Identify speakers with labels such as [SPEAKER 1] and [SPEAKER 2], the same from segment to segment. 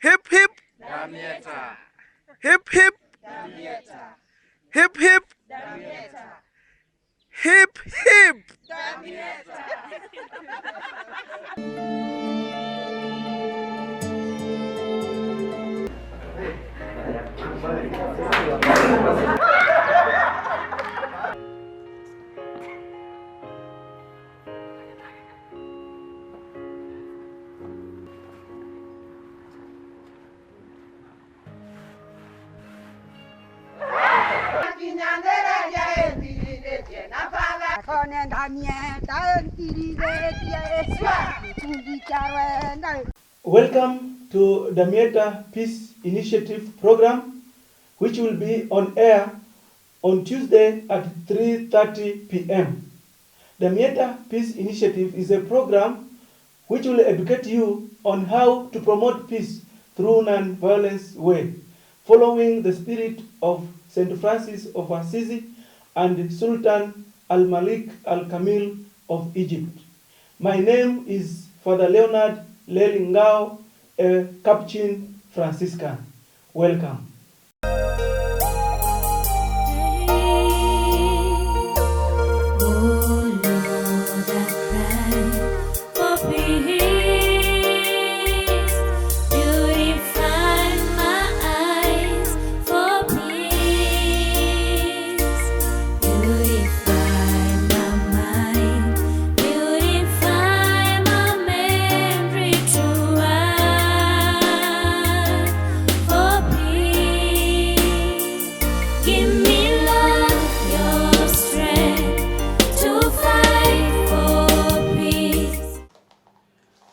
[SPEAKER 1] Hip hip
[SPEAKER 2] Damietta.
[SPEAKER 1] hip hip
[SPEAKER 2] Damietta.
[SPEAKER 1] hip hip
[SPEAKER 2] Damietta.
[SPEAKER 1] hip hip.
[SPEAKER 2] Damietta.
[SPEAKER 3] Welcome to Damietta Peace Initiative program, which will be on air on Tuesday at 3:30 p.m. Damietta Peace Initiative is a program which will educate you on how to promote peace through non-violence way, following the spirit of St. Francis of Assisi and Sultan Al-Malik Al-Kamil of Egypt. My name is Father Leonard Lelingao, a Capuchin Franciscan. Welcome.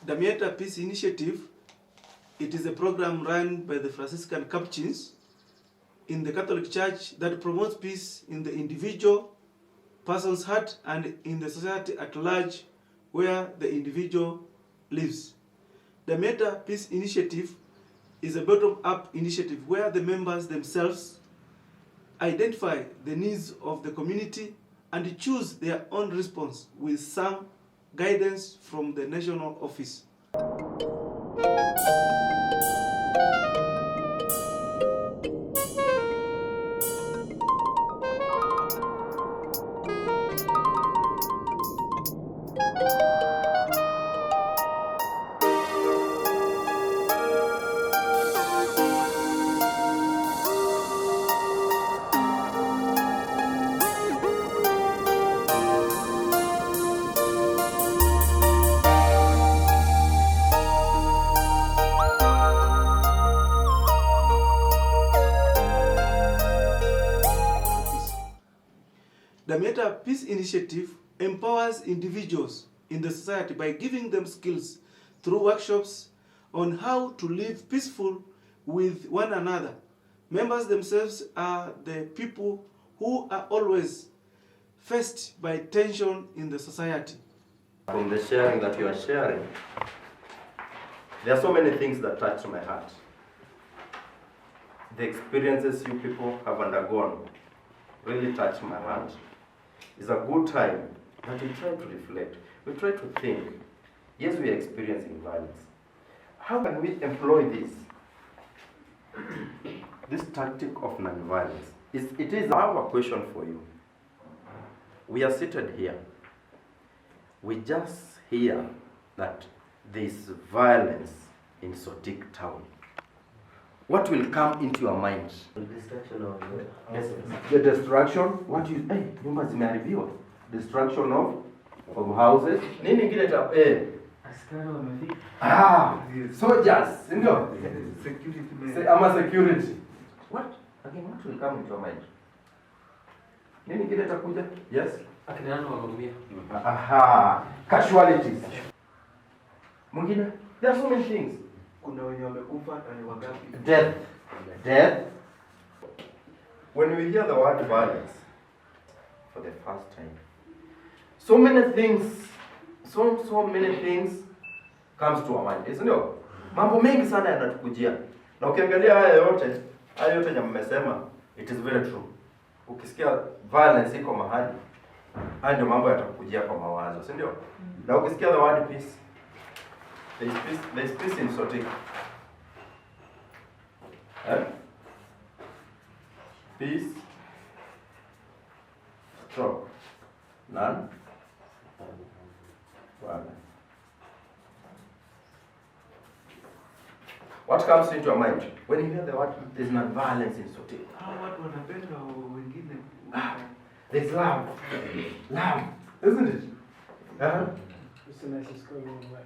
[SPEAKER 3] Damietta Peace Initiative, it is a program run by the Franciscan Capuchins in the Catholic Church that promotes peace in the individual person's heart and in the society at large where the individual lives. Damietta Peace Initiative is a bottom-up initiative where the members themselves identify the needs of the community and choose their own response with some guidance from the national office. Damietta Peace Initiative empowers individuals in the society by giving them skills through workshops on how to live peaceful with one another. Members themselves are the people who are always faced by tension in the society.
[SPEAKER 4] From the sharing that you are sharing, there are so many things that touch my heart. The experiences you people have undergone really touch my heart. It's a good time that we try to reflect. We try to think. Yes, we are experiencing violence. How can we employ this? This tactic of non-violence. It is our question for you. We are seated here. We just hear that there is violence in Sotik town. What will come into your mind?
[SPEAKER 5] The destruction of
[SPEAKER 4] The destruction, what you nyumba zimeharibiwa. Destruction of houses. Nini ingine ta
[SPEAKER 5] askari wamefika.
[SPEAKER 4] Soldiers, ndio?
[SPEAKER 5] Security.
[SPEAKER 4] Ama security. What? Again, what will come into your mind? Nini ingine takuja? Yes?
[SPEAKER 5] Akina nani wameumia?
[SPEAKER 4] Casualties. Mwingine? There are so many things.
[SPEAKER 5] Kuna wenye wamekufa na ni wangapi?
[SPEAKER 4] Death. When we hear the word violence for the first time, so many things comes to our mind, isn't it? Mambo mengi sana yanatukujia. Na ukiangalia haya yote mmesema, it is very true. Ukisikia violence iko mahali, haya ndio mambo yatakujia kwa mawazo, si ndio? Na ukisikia the word peace, there is peace in Sotik. Eh? Peace, stroke, non violence. What comes into your mind when you hear the word there's non-violence in Swahili?
[SPEAKER 5] Watu wanapenda wengine.
[SPEAKER 4] There's love. Love, isn't it? Uh-huh.
[SPEAKER 3] Business is going on well.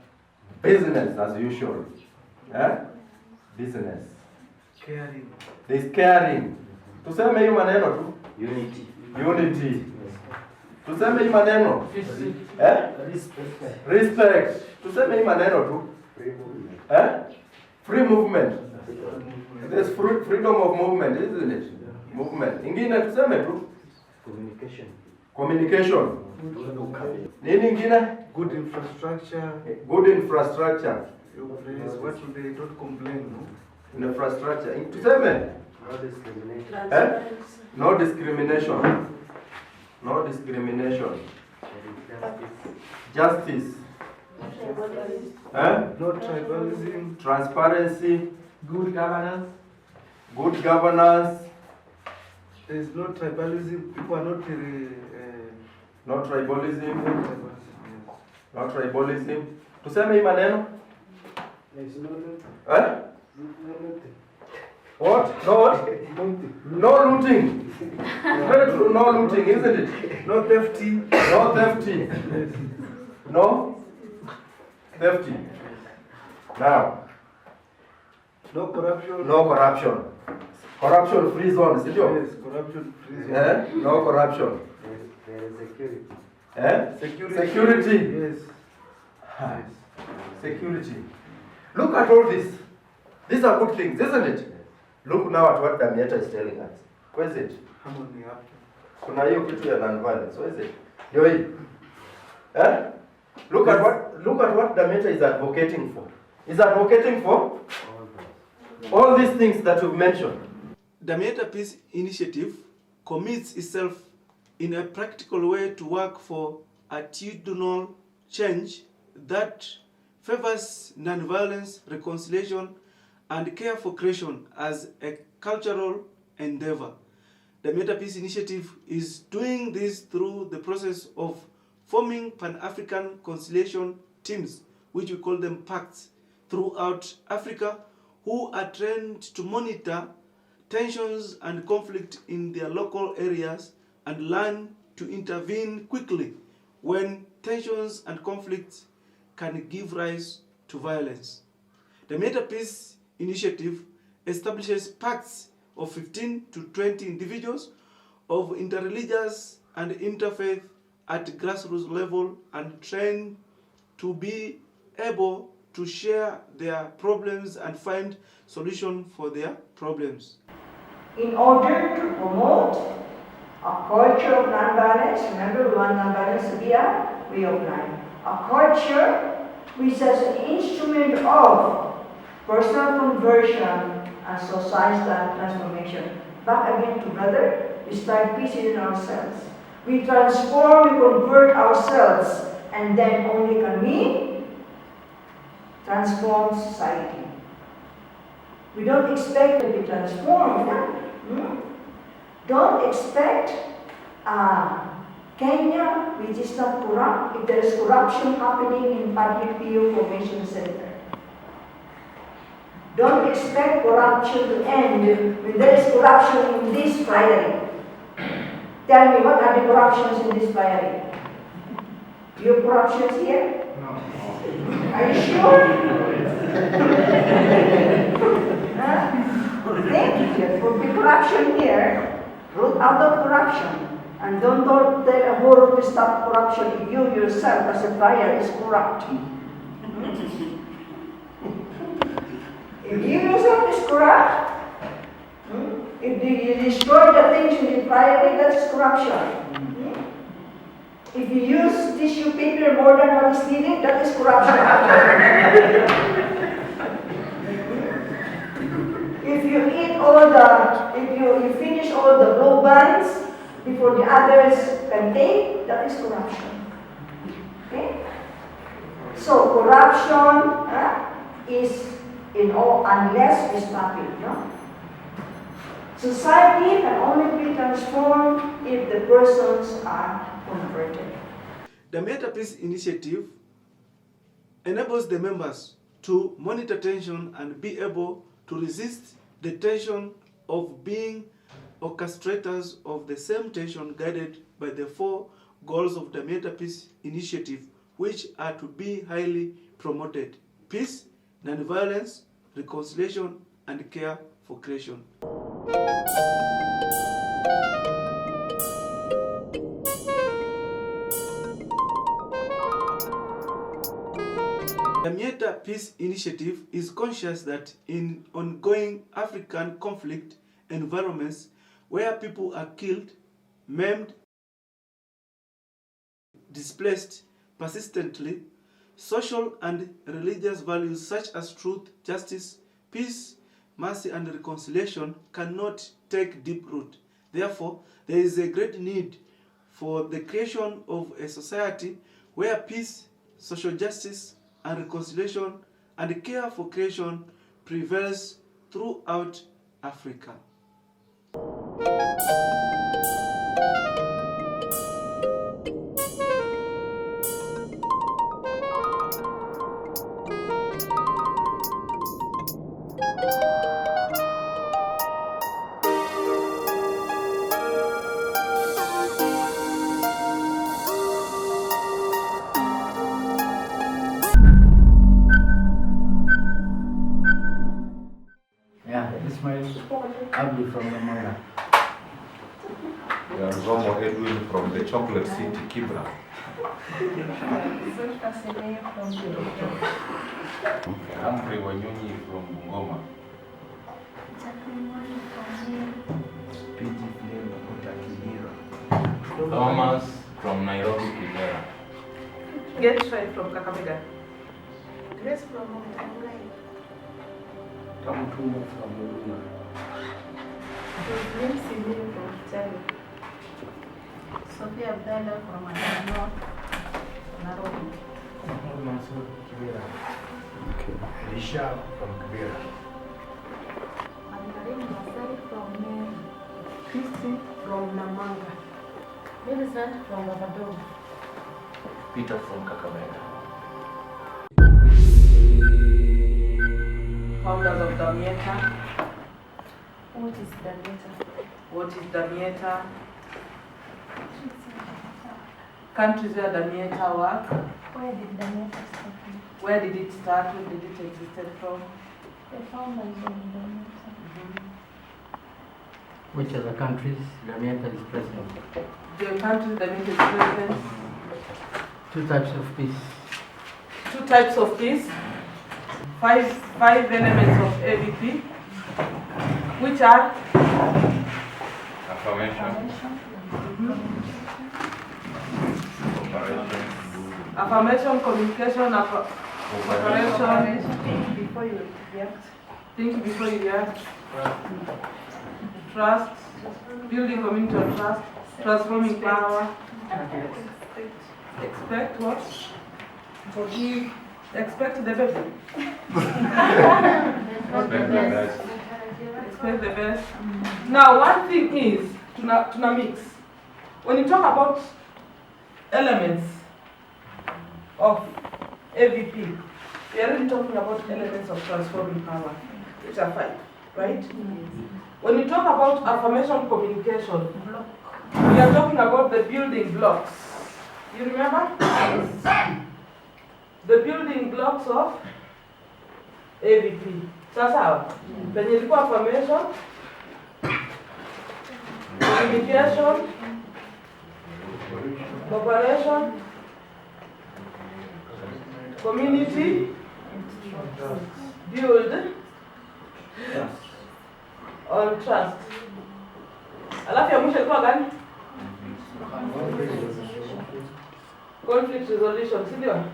[SPEAKER 4] Business as usual. Business.
[SPEAKER 5] Caring.
[SPEAKER 4] There's caring. Tuseme hii maneno tu.
[SPEAKER 5] Unity.
[SPEAKER 4] Unity. Tuseme hii maneno. Respect. Tuseme hii maneno tu. Free movement. There's freedom of movement, isn't it? Movement. Ingine tuseme tu. Communication. Nini ingine?
[SPEAKER 5] Good infrastructure.
[SPEAKER 4] Good infrastructure.
[SPEAKER 5] What should they don't complain, no?
[SPEAKER 4] Infrastructure. Tuseme?
[SPEAKER 5] No discrimination.
[SPEAKER 4] No discrimination. No discrimination. Justice.
[SPEAKER 5] No tribalism.
[SPEAKER 4] Transparency.
[SPEAKER 5] Good governance.
[SPEAKER 4] Good governance.
[SPEAKER 5] There is no tribalism. People are not
[SPEAKER 4] No tribalism.
[SPEAKER 5] yes.
[SPEAKER 4] No tribalism. Tuseme hii maneno?
[SPEAKER 3] There's no looting. No looting.
[SPEAKER 4] What? No what? No looting. Very true. No looting, isn't it?
[SPEAKER 5] No thefty.
[SPEAKER 4] No thefty. No thefty. Now,
[SPEAKER 5] No corruption.
[SPEAKER 4] no corruption. Corruption free zone, is it?
[SPEAKER 5] Yes, corruption free.
[SPEAKER 4] No corruption.
[SPEAKER 5] There is security.
[SPEAKER 4] Security.
[SPEAKER 5] Security. Yes.
[SPEAKER 4] Yes. Security. Look at all this. These are good things, isn't it? Look now at what Damietta is telling us. What is it?
[SPEAKER 5] Harmony up.
[SPEAKER 4] Kuna hiyo kitu ya non-violence. What is it? Ndio hii. Look at what Damietta is advocating for. Is advocating for all these things that you've mentioned.
[SPEAKER 3] Damietta Peace Initiative commits itself in a practical way to work for attitudinal change that favors non-violence, reconciliation, and care for creation as a cultural endeavor. Damietta Peace Initiative is doing this through the process of forming Pan-African conciliation teams, which we call them pacts, throughout Africa, who are trained to monitor tensions and conflict in their local areas and learn to intervene quickly when tensions and conflicts can give rise to violence. The Damietta Peace Initiative establishes pacts of 15 to 20 individuals of interreligious and interfaith at grassroots level and train to be able to share their problems and find solutions for their problems.
[SPEAKER 6] In order to promote a culture of nonviolence, remember we want nonviolence to be a way of life. A culture which is an instrument of personal conversion and societal transformation. Back again to brother, we start peace in ourselves. We transform, we convert ourselves, and then only can we transform society. We don't expect to be transformed. Don't expect Kenya, which is not corrupt, if there is corruption happening in Public PO Formation Center. Don't expect corruption to end when there is corruption in this priory. Tell me, what are the corruptions in this priory? You have corruptions here? No. Are you sure? Thank you. For the corruption here, root out of corruption. And don't tell a whole to stop corruption if you yourself as a prior is corrupt. If you yourself is corrupt, if you destroy the things in the priory, that's corruption. If you use tissue paper more than what is needed, that is corruption. If you eat if you finish all the blue buns before the others can take, that is corruption. Okay? So corruption is in all, unless we stop it, no? Society can only be transformed if the persons are converted.
[SPEAKER 3] The Damietta Peace Initiative enables the members to monitor tension and be able to resist the tension of being orchestrators of the same tension, guided by the 4 goals of the Damietta Peace Initiative, which are to be highly promoted: peace, non-violence, reconciliation, and care for creation. The Damietta Peace Initiative is conscious that in ongoing African conflict environments where people are killed, maimed, displaced persistently, social and religious values such as truth, justice, peace, mercy, and reconciliation cannot take deep root. Therefore, there is a great need for the creation of a society where peace, social justice, and reconciliation and care for creation prevails throughout Africa.
[SPEAKER 7] Ismail Abdi from Namanga.
[SPEAKER 8] Zomo Edwin from the Chocolate City, Kibra. Humphrey Wanyonyi from Bungoma. Thomas from Nairobi, Kibera.
[SPEAKER 2] Get straight from Kakamega. Grace from Mumbai.
[SPEAKER 7] Kamutuma from Luna.
[SPEAKER 2] From Chile. Sophia Abdallah from Adamo, Nairobi.
[SPEAKER 7] Mansur Kibera. Risha from Kibera.
[SPEAKER 2] Marine Masari from Meru. Christy from Namanga. Millicent from Babadoo.
[SPEAKER 8] Peter from Kakamega.
[SPEAKER 2] Founders of Damietta.
[SPEAKER 9] What is Damietta?
[SPEAKER 2] What is Damietta? Countries where Damietta work.
[SPEAKER 9] Where did Damietta start from?
[SPEAKER 2] Where did it start? Where did it exist from?
[SPEAKER 9] The founders of Damietta.
[SPEAKER 7] Which other countries Damietta is present?
[SPEAKER 2] The countries Damietta is present.
[SPEAKER 7] 2 types of peace.
[SPEAKER 2] 2 types of peace. 5 elements of AVP, which are
[SPEAKER 8] Affirmation.
[SPEAKER 2] affirmation, communication, cooperation.
[SPEAKER 9] Think before you react.
[SPEAKER 2] Think before you react. Trust, building community of trust, transforming power. Expect what? Forgive. Expect the best. Expect the best. Now, one thing is to mix. When you talk about elements of AVP, we are really talking about elements of transforming power, which are 5, right? When you talk about affirmation communication, we are talking about the building blocks. You remember? The building blocks of AVP. Sasa, penye ilikuwa affirmation, communication, cooperation, community, build on trust. Alafu ya mwisho ilikuwa gani? Conflict resolution, si ndio?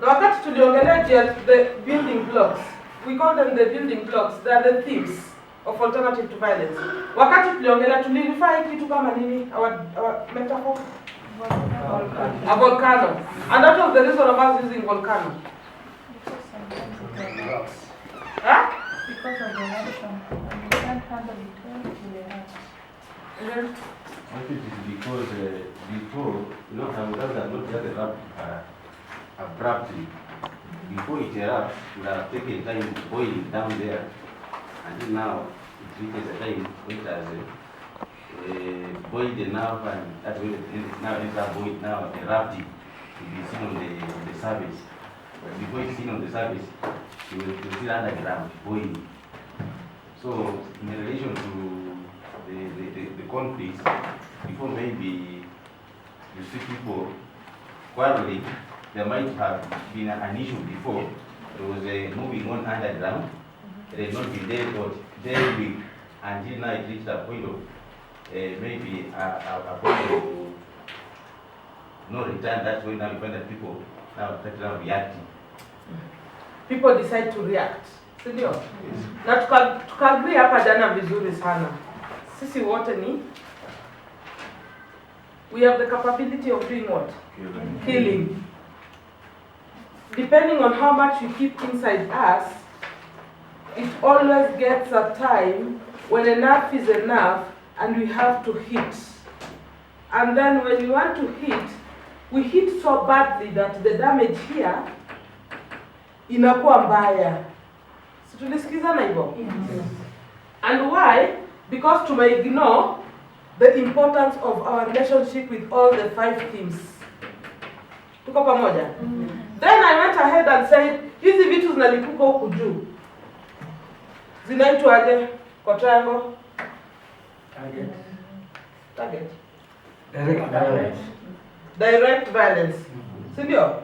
[SPEAKER 2] Na wakati tuliongelea the building blocks, we call them the building blocks, they are the themes of alternative to violence. Wakati tuliongelea tulirify kitu kama nini, our metaphor? A volcano. And that was the reason of us using volcano. Huh?
[SPEAKER 9] Because of the election. And you can't handle it well to the heart.
[SPEAKER 2] Mhm.
[SPEAKER 10] I think it is because before, some drugs are not just erupt abruptly. Before it erupts, it has taken time boiling down there. Until now, it reaches a time when it has boiled enough, and that's when it's now boiled, now erupting. It will be seen on the surface. But before it's seen on the surface, it will still underground, boiling. So, in relation to the conflicts, before maybe you see people quarreling, there might have been an issue before. There was a moving on underground. It had not been dealt with until now it reached a point of maybe a point of no return. That's when now you find that people now start now reacting.
[SPEAKER 2] People decide to react. Sindio? Na tukagree hapa jana vizuri sana. Sisi wote ni we have the capability of doing what? Killing. Depending on how much we keep inside us, it always gets a time when enough is enough and we have to hit. And then when we want to hit, we hit so badly that the damage here inakuwa mbaya. Si tulisikizana hivyo?
[SPEAKER 9] Yes.
[SPEAKER 2] And why? Because to ignore the importance of our relationship with all the 5 teams. Tuko pamoja? Then I went ahead and said, hizi vitu zinalipuka huku juu. Zinaitwaje kwa triangle? Target.
[SPEAKER 7] Direct violence.
[SPEAKER 2] Direct violence. Si ndio?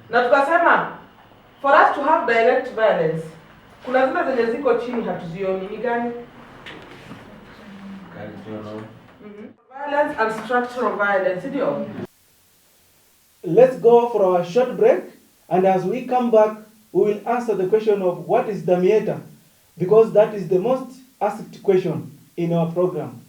[SPEAKER 2] Na tukasema for us to have direct violence, kuna zile zenye ziko chini hatuzioni ni gani? Violence and structural violence, si ndio?
[SPEAKER 3] Let's go for our short break, and as we come back, we will answer the question of what is Damietta, because that is the most asked question in our program.